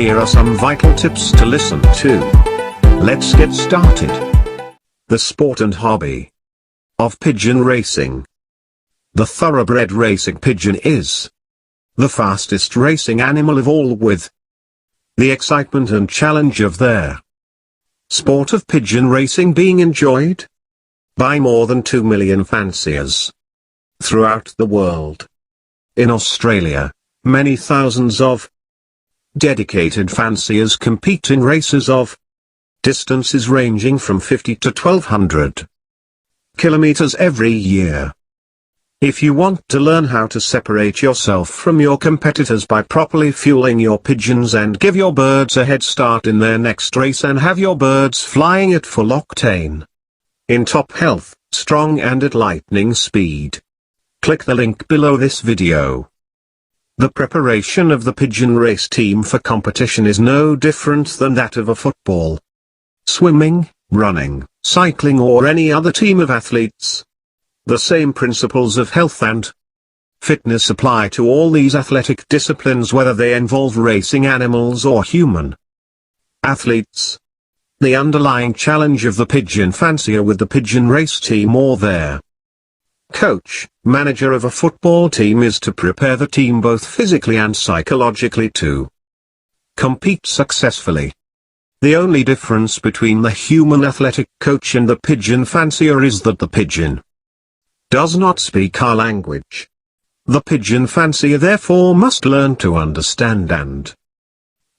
here are some vital tips to listen to. Let's get started. The sport and hobby of pigeon racing. The thoroughbred racing pigeon is the fastest racing animal of all, with the excitement and challenge of their sport of pigeon racing being enjoyed by more than 2 million fanciers throughout the world. In Australia, many thousands of dedicated fanciers compete in races of distances ranging from 50 to 1200 kilometers every year. If you want to learn how to separate yourself from your competitors by properly fueling your pigeons and give your birds a head start in their next race and have your birds flying at full octane, in top health, strong and at lightning speed, click the link below this video. The preparation of the pigeon race team for competition is no different than that of a football, swimming, running, cycling or any other team of athletes. The same principles of health and fitness apply to all these athletic disciplines, whether they involve racing animals or human athletes. The underlying challenge of the pigeon fancier with the pigeon race team or their coach, manager of a football team is to prepare the team both physically and psychologically to compete successfully. The only difference between the human athletic coach and the pigeon fancier is that the pigeon does not speak our language. The pigeon fancier therefore must learn to understand and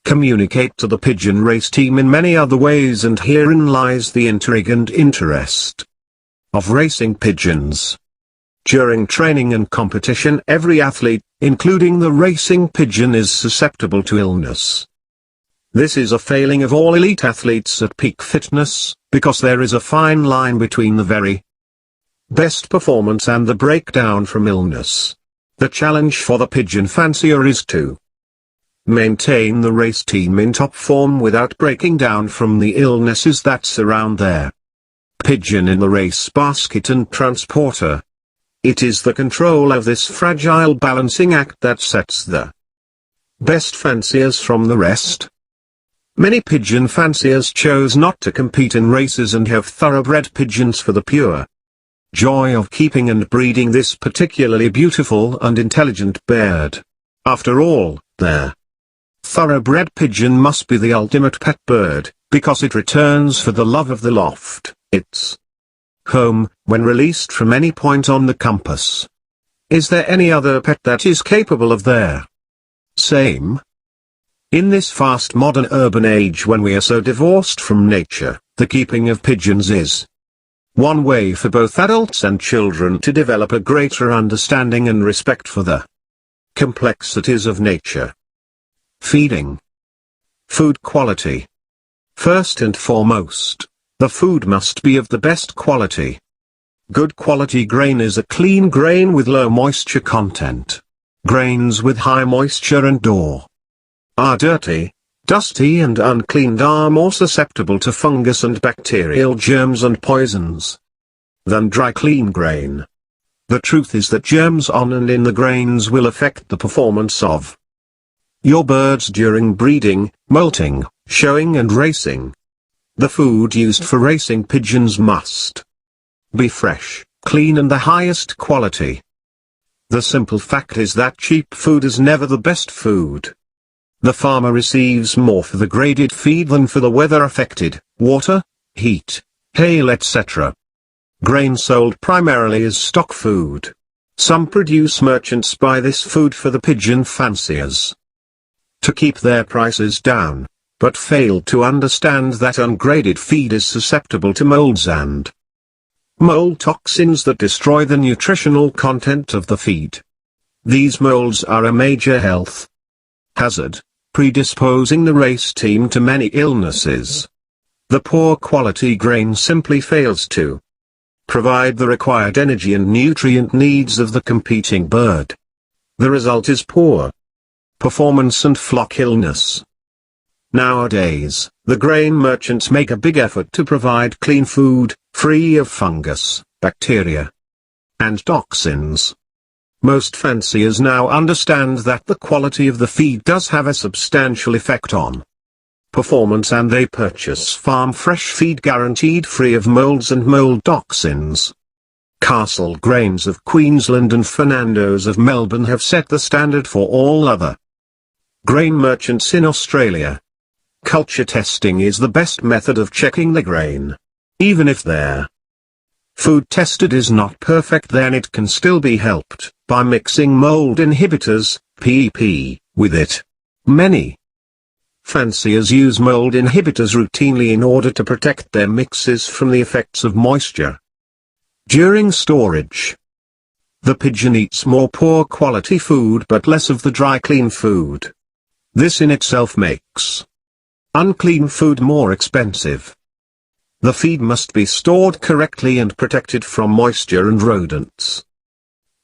communicate to the pigeon race team in many other ways, and herein lies the intrigue and interest of racing pigeons. During training and competition, every athlete, including the racing pigeon, is susceptible to illness. This is a failing of all elite athletes at peak fitness, because there is a fine line between the very best performance and the breakdown from illness. The challenge for the pigeon fancier is to maintain the race team in top form without breaking down from the illnesses that surround their pigeon in the race basket and transporter. It is the control of this fragile balancing act that sets the best fanciers from the rest. Many pigeon fanciers chose not to compete in races and have thoroughbred pigeons for the pure joy of keeping and breeding this particularly beautiful and intelligent bird. After all, their thoroughbred pigeon must be the ultimate pet bird, because it returns for the love of the loft, its home, when released from any point on the compass. Is there any other pet that is capable of their same? In this fast modern urban age, when we are so divorced from nature, the keeping of pigeons is one way for both adults and children to develop a greater understanding and respect for the complexities of nature. Feeding. Food quality. First and foremost, the food must be of the best quality. Good quality grain is a clean grain with low moisture content. Grains with high moisture and are dirty, dusty and uncleaned are more susceptible to fungus and bacterial germs and poisons than dry clean grain. The truth is that germs on and in the grains will affect the performance of your birds during breeding, molting, showing and racing. The food used for racing pigeons must be fresh, clean and the highest quality. The simple fact is that cheap food is never the best food. The farmer receives more for the graded feed than for the weather-affected, water, heat, hail etc. Grain sold primarily as stock food. Some produce merchants buy this food for the pigeon fanciers to keep their prices down, but fail to understand that ungraded feed is susceptible to molds and mold toxins that destroy the nutritional content of the feed. These molds are a major health hazard, predisposing the race team to many illnesses. The poor quality grain simply fails to provide the required energy and nutrient needs of the competing bird. The result is poor performance and flock illness. Nowadays, the grain merchants make a big effort to provide clean food, free of fungus, bacteria, and toxins. Most fanciers now understand that the quality of the feed does have a substantial effect on performance, and they purchase farm fresh feed guaranteed free of molds and mold toxins. Castle Grains of Queensland and Fernando's of Melbourne have set the standard for all other grain merchants in Australia. Culture testing is the best method of checking the grain. Even if their food tested is not perfect, then it can still be helped by mixing mold inhibitors, PEP, with it. Many fanciers use mold inhibitors routinely in order to protect their mixes from the effects of moisture during storage. The pigeon eats more poor quality food but less of the dry clean food. This in itself makes unclean food more expensive. The feed must be stored correctly and protected from moisture and rodents.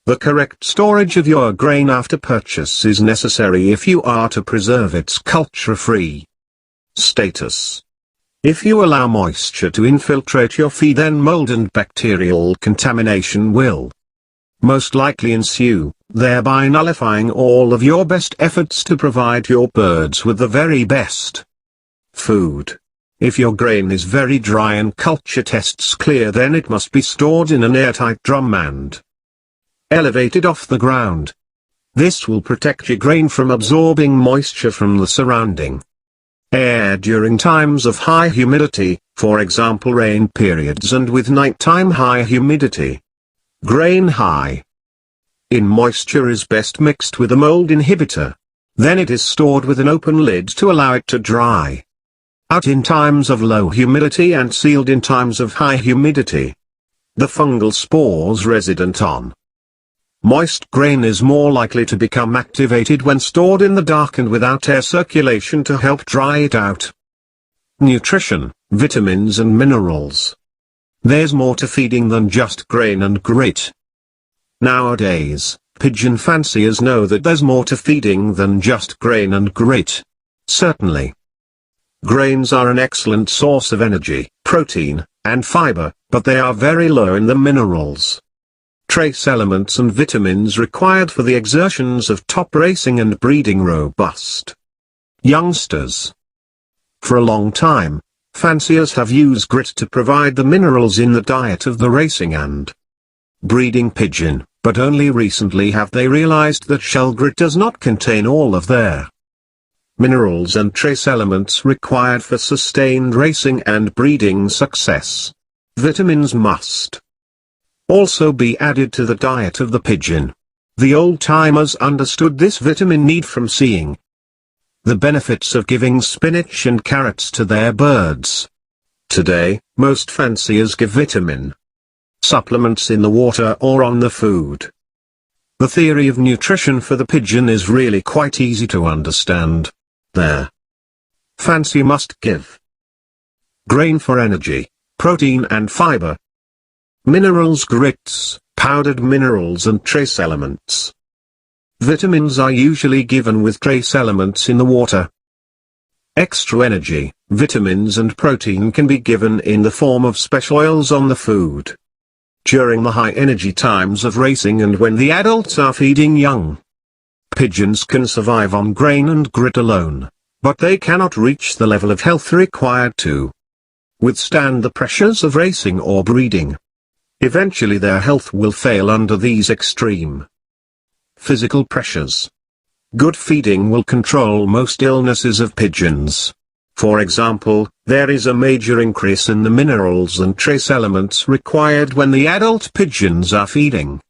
The correct storage of your grain after purchase is necessary if you are to preserve its culture-free status. If you allow moisture to infiltrate your feed, then mold and bacterial contamination will most likely ensue, thereby nullifying all of your best efforts to provide your birds with the very best food. If your grain is very dry and culture tests clear, then it must be stored in an airtight drum and elevated off the ground. This will protect your grain from absorbing moisture from the surrounding air during times of high humidity, for example rain periods, and with nighttime high humidity. Grain high in moisture is best mixed with a mold inhibitor. Then it is stored with an open lid to allow it to dry out in times of low humidity and sealed in times of high humidity. The fungal spores resident on moist grain is more likely to become activated when stored in the dark and without air circulation to help dry it out. Nutrition, vitamins and minerals. There's more to feeding than just grain and grit. Nowadays, pigeon fanciers know that there's more to feeding than just grain and grit. Certainly, grains are an excellent source of energy, protein, and fiber, but they are very low in the minerals, trace elements and vitamins required for the exertions of top racing and breeding robust youngsters. For a long time, fanciers have used grit to provide the minerals in the diet of the racing and breeding pigeon, but only recently have they realized that shell grit does not contain all of their minerals and trace elements required for sustained racing and breeding success. Vitamins must also be added to the diet of the pigeon. The old-timers understood this vitamin need from seeing the benefits of giving spinach and carrots to their birds. Today, most fanciers give vitamin supplements in the water or on the food. The theory of nutrition for the pigeon is really quite easy to understand. Their fancier must give grain for energy, protein and fiber, minerals, grits, powdered minerals and trace elements. Vitamins are usually given with trace elements in the water. Extra energy, vitamins and protein can be given in the form of special oils on the food. During the high energy times of racing and when the adults are feeding young, pigeons can survive on grain and grit alone, but they cannot reach the level of health required to withstand the pressures of racing or breeding. Eventually their health will fail under these extreme physical pressures. Good feeding will control most illnesses of pigeons. For example, there is a major increase in the minerals and trace elements required when the adult pigeons are feeding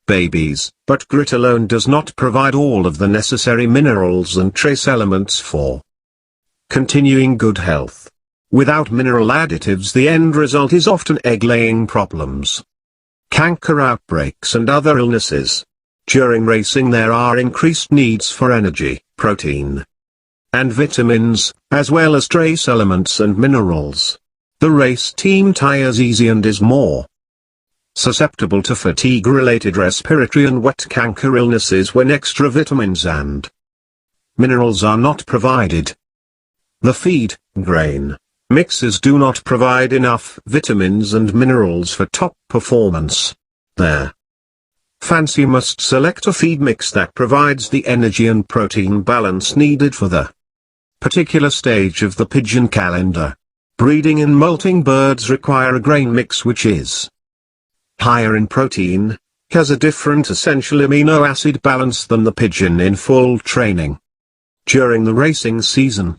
babies, but grit alone does not provide all of the necessary minerals and trace elements for continuing good health. Without mineral additives, the end result is often egg-laying problems, canker outbreaks and other illnesses. During racing there are increased needs for energy, protein, and vitamins, as well as trace elements and minerals. The race team tires easy and is more susceptible to fatigue-related respiratory and wet canker illnesses when extra vitamins and minerals are not provided. The feed, grain mixes do not provide enough vitamins and minerals for top performance. Their fancier must select a feed mix that provides the energy and protein balance needed for the particular stage of the pigeon calendar. Breeding and molting birds require a grain mix which is higher in protein, has a different essential amino acid balance than the pigeon in full training. During the racing season,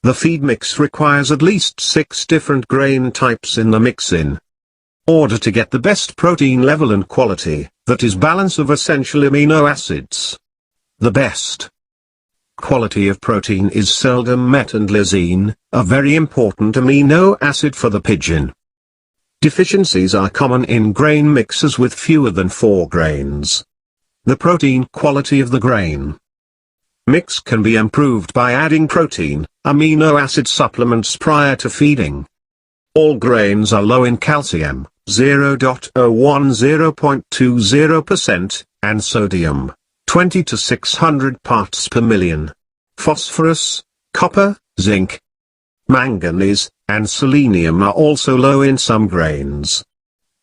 the feed mix requires at least 6 different grain types in the mix in order to get the best protein level and quality, that is balance of essential amino acids. The best quality of protein is seldom met, and lysine, a very important amino acid for the pigeon. Deficiencies are common in grain mixes with fewer than 4 grains. The protein quality of the grain mix can be improved by adding protein, amino acid supplements prior to feeding. All grains are low in calcium, 0.20% and sodium, 20 to 600 parts per million. Phosphorus, copper, zinc, manganese, and selenium are also low in some grains.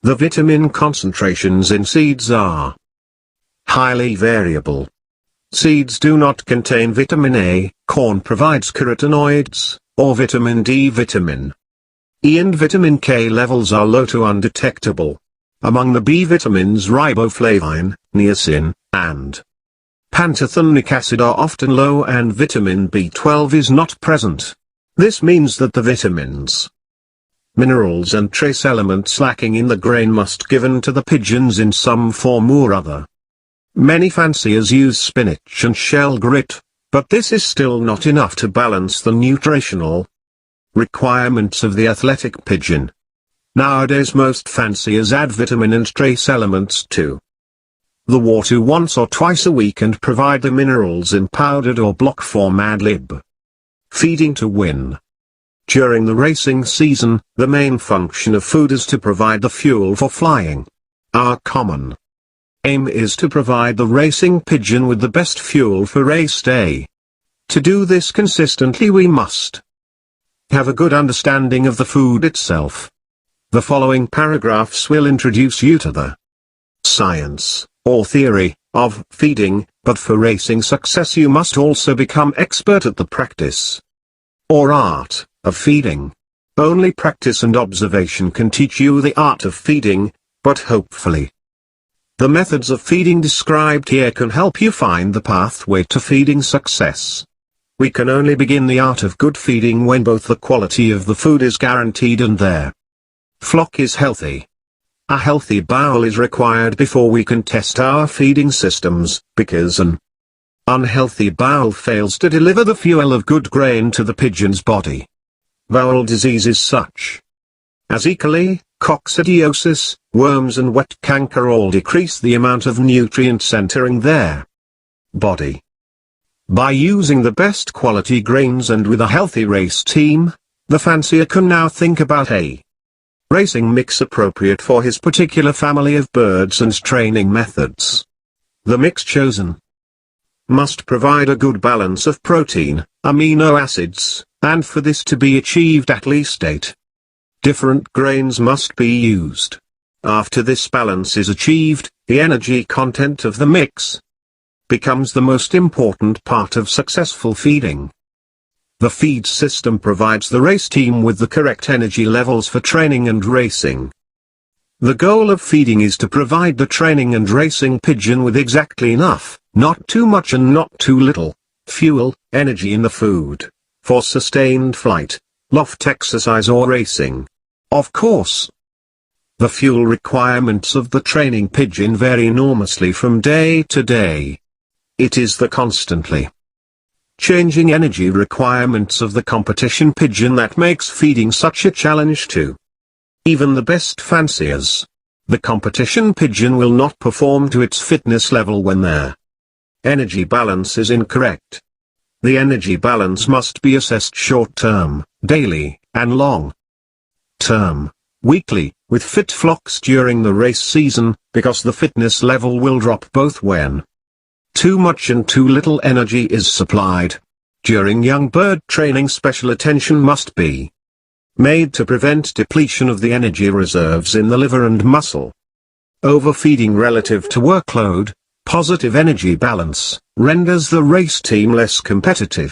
The vitamin concentrations in seeds are highly variable. Seeds do not contain vitamin A, corn provides carotenoids, or vitamin D. Vitamin E and vitamin K levels are low to undetectable. Among the B vitamins riboflavin, niacin, and pantothenic acid are often low, and vitamin B12 is not present. This means that the vitamins, minerals and trace elements lacking in the grain must given to the pigeons in some form or other. Many fanciers use spinach and shell grit, but this is still not enough to balance the nutritional requirements of the athletic pigeon. Nowadays most fanciers add vitamin and trace elements to the water once or twice a week and provide the minerals in powdered or block form ad lib. Feeding to win. During the racing season, the main function of food is to provide the fuel for flying. Our common aim is to provide the racing pigeon with the best fuel for race day. To do this consistently we must have a good understanding of the food itself. The following paragraphs will introduce you to the science, or theory, of feeding, but for racing success you must also become expert at the practice, or art, of feeding. Only practice and observation can teach you the art of feeding, but hopefully the methods of feeding described here can help you find the pathway to feeding success. We can only begin the art of good feeding when both the quality of the food is guaranteed and their flock is healthy. A healthy bowel is required before we can test our feeding systems, because an unhealthy bowel fails to deliver the fuel of good grain to the pigeon's body. Bowel diseases such as E. coli, coccidiosis, worms and wet canker all decrease the amount of nutrients entering their body. By using the best quality grains and with a healthy race team, the fancier can now think about a racing mix appropriate for his particular family of birds and training methods. The mix chosen must provide a good balance of protein, amino acids, and for this to be achieved at least 8 different grains must be used. After this balance is achieved, the energy content of the mix becomes the most important part of successful feeding. The feed system provides the race team with the correct energy levels for training and racing. The goal of feeding is to provide the training and racing pigeon with exactly enough, not too much and not too little, fuel, energy in the food, for sustained flight, loft exercise or racing. Of course, the fuel requirements of the training pigeon vary enormously from day to day. It is the constantly changing energy requirements of the competition pigeon that makes feeding such a challenge to even the best fanciers. The competition pigeon will not perform to its fitness level when their energy balance is incorrect. The energy balance must be assessed short-term, daily, and long-term, weekly, with fit flocks during the race season, because the fitness level will drop both when too much and too little energy is supplied. During young bird training special attention must be made to prevent depletion of the energy reserves in the liver and muscle. Overfeeding relative to workload, positive energy balance, renders the race team less competitive.